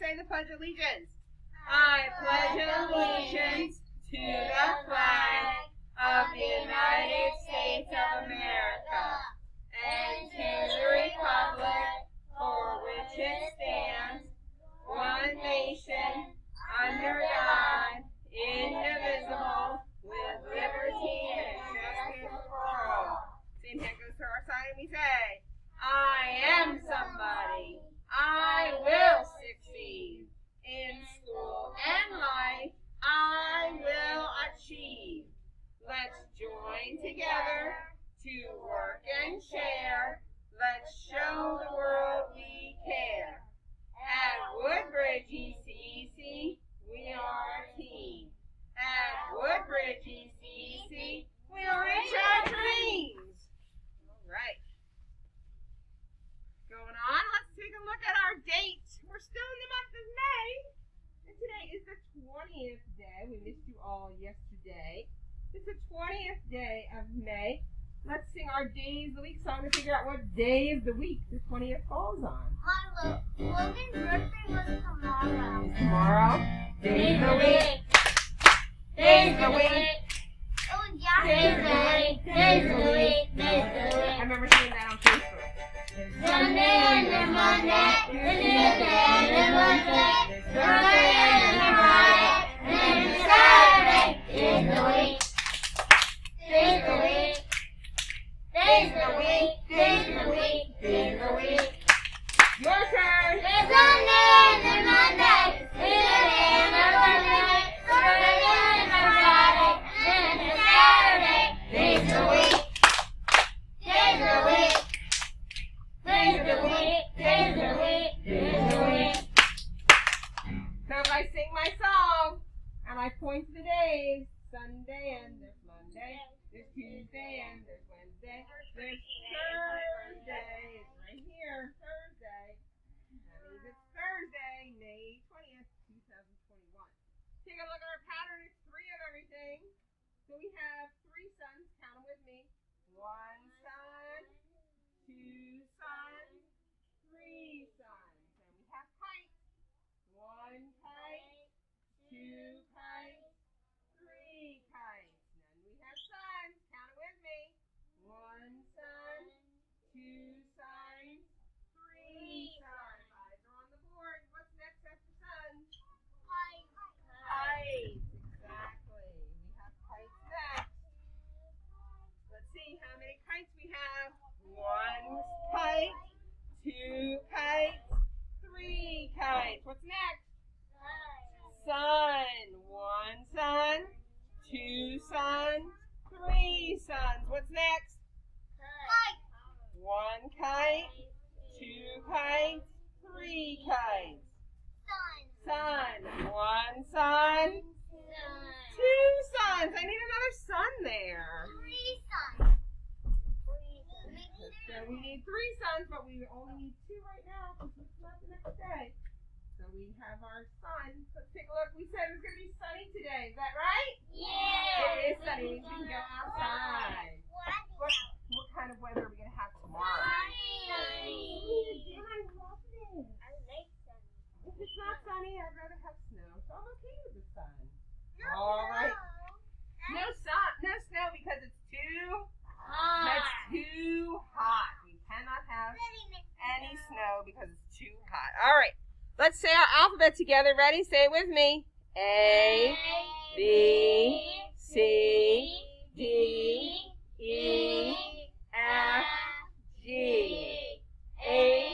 say the Pledge of Allegiance. I pledge allegiance to the flag of the United States of America and to the republic for which it stands, one nation, under God, indivisible, with liberty and justice for all. Same hand goes to our side and we say, I am somebody. I will succeed. In school and life, I will achieve. Let's join together to work and share. Let's show the world we care. At Woodbridge ECEC, we are a team. At Woodbridge ECEC, we'll reach our dreams. All right. Going on, let's take a look at our date. We're still in the month of May, and today is the 20th day. We missed you all yesterday. It's the 20th day of May. Let's sing our days of the week song to figure out what day of the week the 20th falls on. Logan's birthday was tomorrow. Tomorrow? Days of the week. Days of the week. It was yesterday. Days of the week. Days of the week. I remember seeing that on Facebook. Sunday and then Monday. Tuesday and then Wednesday. Thursday and then Friday. And then Saturday. Days of the week. Days of the week. Days of the week. Days of the week. Days of the week. Your turn. There's Sunday and then Monday. Tuesday and then Wednesday. Thursday and then Friday. And then Saturday. Days of the week. Days of the week. Days of the week. Days of the week. Days of the week. So if I sing my song and I point to the days, Sunday and there's Monday, there's Tuesday and there's Wednesday, there's Thursday. It's right here, Thursday. That means it's Thursday, May 20th, 2021. Take a look at our pattern. It's three of everything. So we have three suns. Count them with me. One sun, two suns, three suns. And we have kites. One kite, two kites, three kites. Then we have suns. Count it with me. One sun, two suns, three suns. Eyes are on the board. What's next after suns? Kites. Exactly. We have kites next. Let's see how many kites we have. One kite, two kites, three kites. What's next? Sun. One sun, two suns, three suns. What's next? One kite, two kites, three kites. Sun. One sun, two suns. I need another sun there. So we need three suns, but we only need two right now because it's not the next day. So we have our sun. Let's take a look. We said it was going to be sunny today. Is that right? Yeah. It is sunny. We can go outside. What kind of weather are we going to have tomorrow? If it's not sunny, I'd rather have snow. So I'm okay with the sun. All right. No sun, no snow because it's too That's too hot. We cannot have any snow because it's too hot. All right. Let's say our alphabet together. Ready? Say it with me. A, B, C, D, E, F, G, H,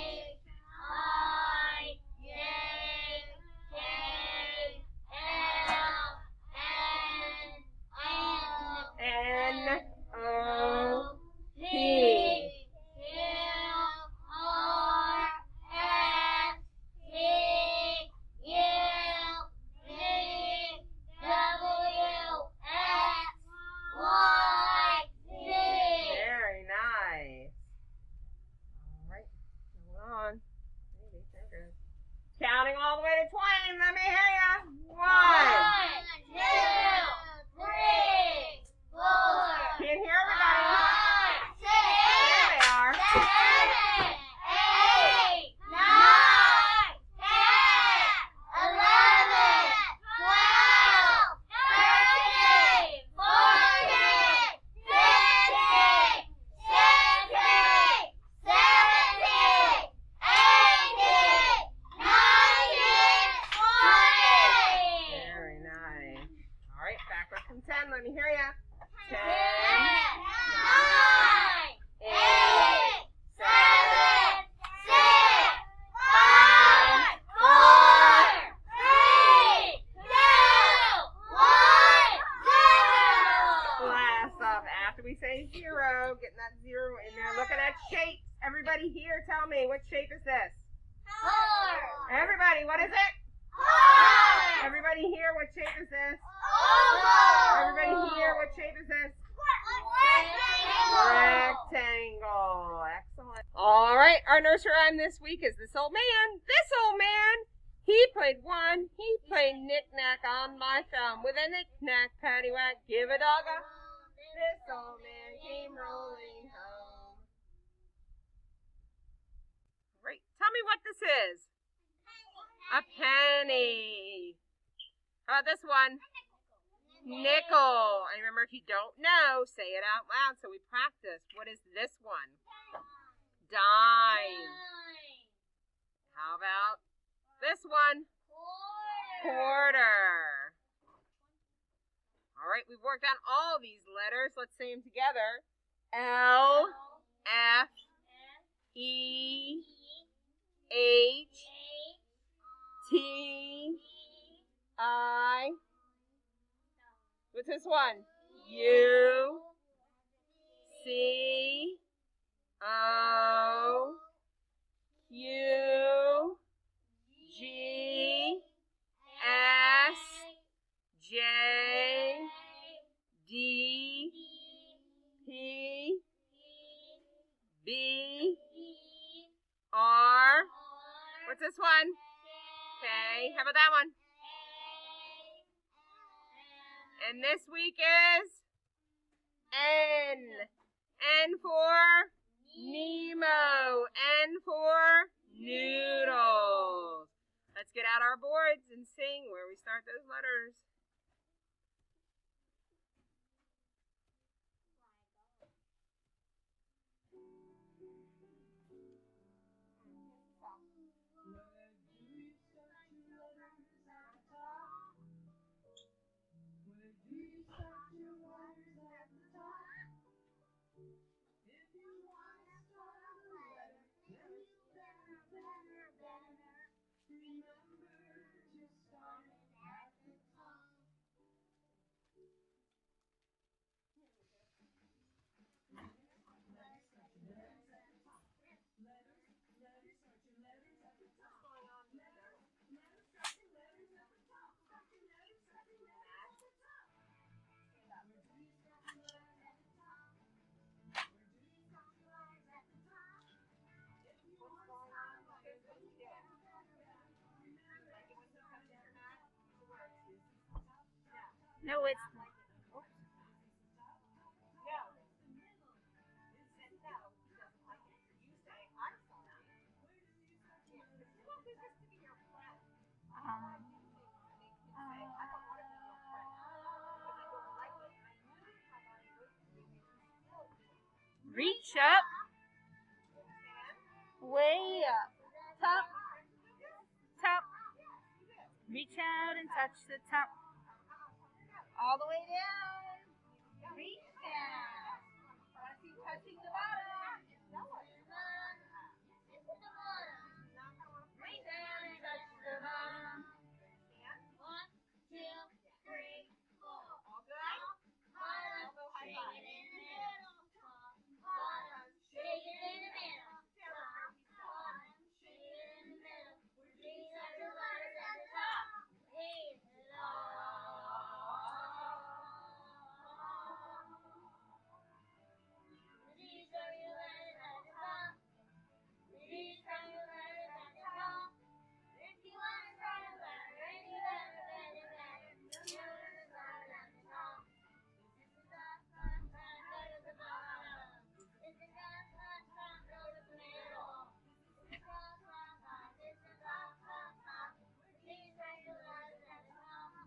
N, O, P. a 0. Getting that 0 in there. Look at that shape. Everybody here, tell me, what shape is this? Heart. Everybody, what is it? Heart. Everybody here, what shape is this? Oval. Everybody here, what shape is this? Rectangle. Excellent. All right, our nursery rhyme this week is This Old Man. This old man, he played one. He played knick-knack on my thumb. With a knick-knack, paddywhack, give a dog a... This old man came rolling home. Great. Tell me what this is. A penny. How about this one? Nickel. And remember, if you don't know, say it out loud so we practice. What is this one? Dime. How about this one? Quarter. All right, we've worked on all these letters. Let's say them together. L, F, E, H, T, I. What's this one? U, C, O, Q, G, S, J, D, P, B, R. What's this one? K. How about that one? And this week is N. N for Nemo. N for noodles. Let's get out our boards and sing where we start those letters. No, it's not. Reach up, way up, top, top. Reach out and touch the top. All the way down. Reach down. Want to keep touching the bottom. Reach down and touch the bottom. 1, 2, 3, 4. All good? Elbow high five. Shake it in the middle. Shake it in the middle. These are the letters at the top. Hey, these are your letters at the top. These are your letters at the top. If you want to try a letter, any letter, any letter, your letters are at the top. This is the top, go to the bottom. This is the top, go to the middle. This is the top, this is the top. These are your letters at the top.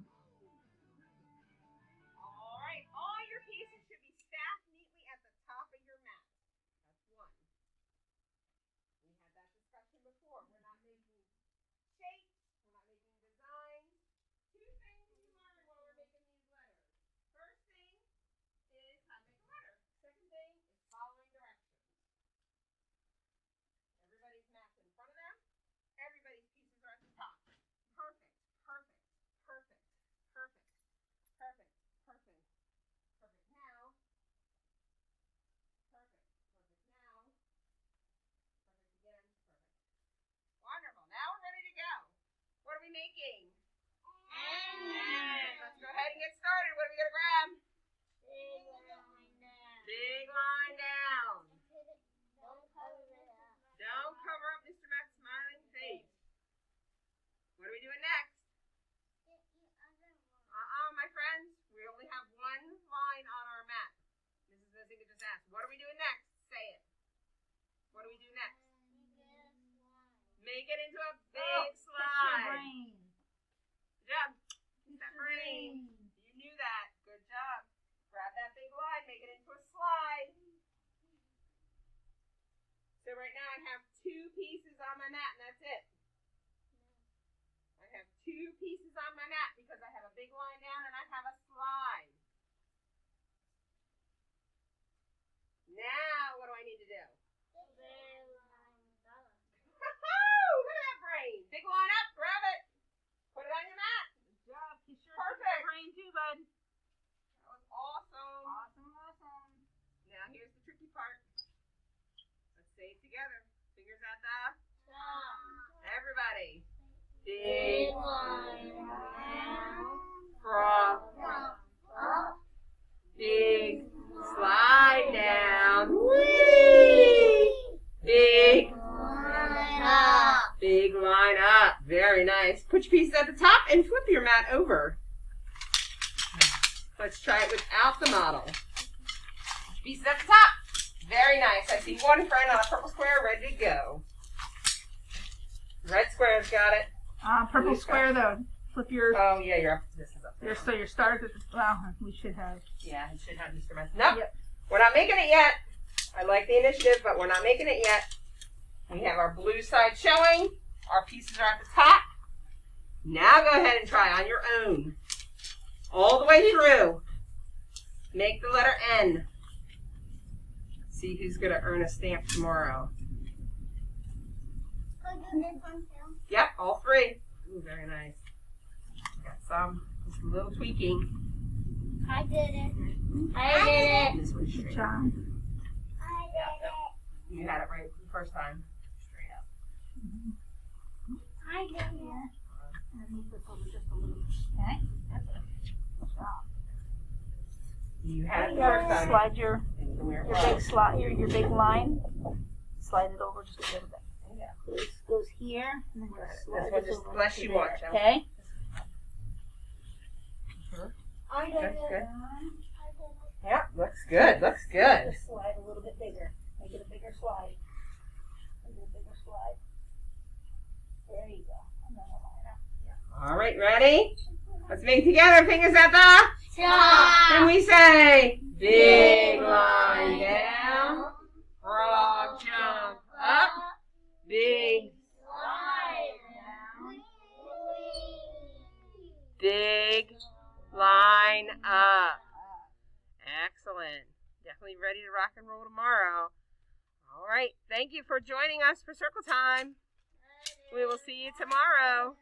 All right, all your pieces should be stacked neatly at the top of your mat. That's one. We had that discussion before. We're not making shapes. We're not making designs. Two things we learned while we're making these letters. First thing is how to make a letter. Second thing is following directions. Everybody's mats in front of them. Everybody's pieces are at the top. Perfect, perfect, perfect, perfect, perfect, perfect, perfect. Now, making? N. Let's go ahead and get started. What are we going to grab? Big line down. Don't cover up Mr. Matt's smiling face. What are we doing next? My friends. We only have one line on our mat. Mrs. Nzinga just asked, what are we doing next? Say it. What do we do next? Make it into a big slide. Good job. Kiss that brain. You knew that. Good job. Grab that big line. Make it into a slide. So right now I have 2 pieces on my mat and that's it. I have 2 pieces on my mat because I have a big line down and I have a slide. Now what do I need to do? Look at that brain. Big line up. Grab it. Put it on your mat. Good job. You sure Perfect. brain too, bud. That was awesome. Awesome. Now here's the tricky part. Let's say it together. Fingers at the everybody. Big line frog. Big slide down. Whee! Big big line up. Very nice. Put your pieces at the top and flip your mat over. Let's try it without the model. Pieces at the top. Very nice. I see one friend on a purple square ready to go. Red square's got it. Purple Blue square though. Flip your. Oh yeah, your this is up there. So your stars at the. Well, we should have. Yeah, it should have Mr. Mess. Nope. Yep. We're not making it yet. I like the initiative, but we're not making it yet. We have our blue side showing. Our pieces are at the top. Now go ahead and try on your own. All the way through. Make the letter N. See who's going to earn a stamp tomorrow. Yep, all 3. Ooh, very nice. Got some. Just a little tweaking. I did it. I did it. This one's Good straight. job. I did it. You had it right the first time. Straight up. I did it. And move this over just a little. Okay. That's it. Good job. You had it the first time. Slide your Where it big was. slide your big line. Slide it over just a little bit. Yeah. It goes here and then This slide one it just over lets to you there. watch. Okay. I did That's it. good. I did it. Yeah, looks good. Looks good. Just slide a little bit bigger. Make it a bigger slide. Make it a bigger slide. There you go. And then a line up. All right, ready? Let's make together. Fingers at the. Stop. And we say, big line down, frog jump up, big, big line up. Excellent. Definitely ready to rock and roll tomorrow. All right. Thank you for joining us for Circle Time. We will see you tomorrow.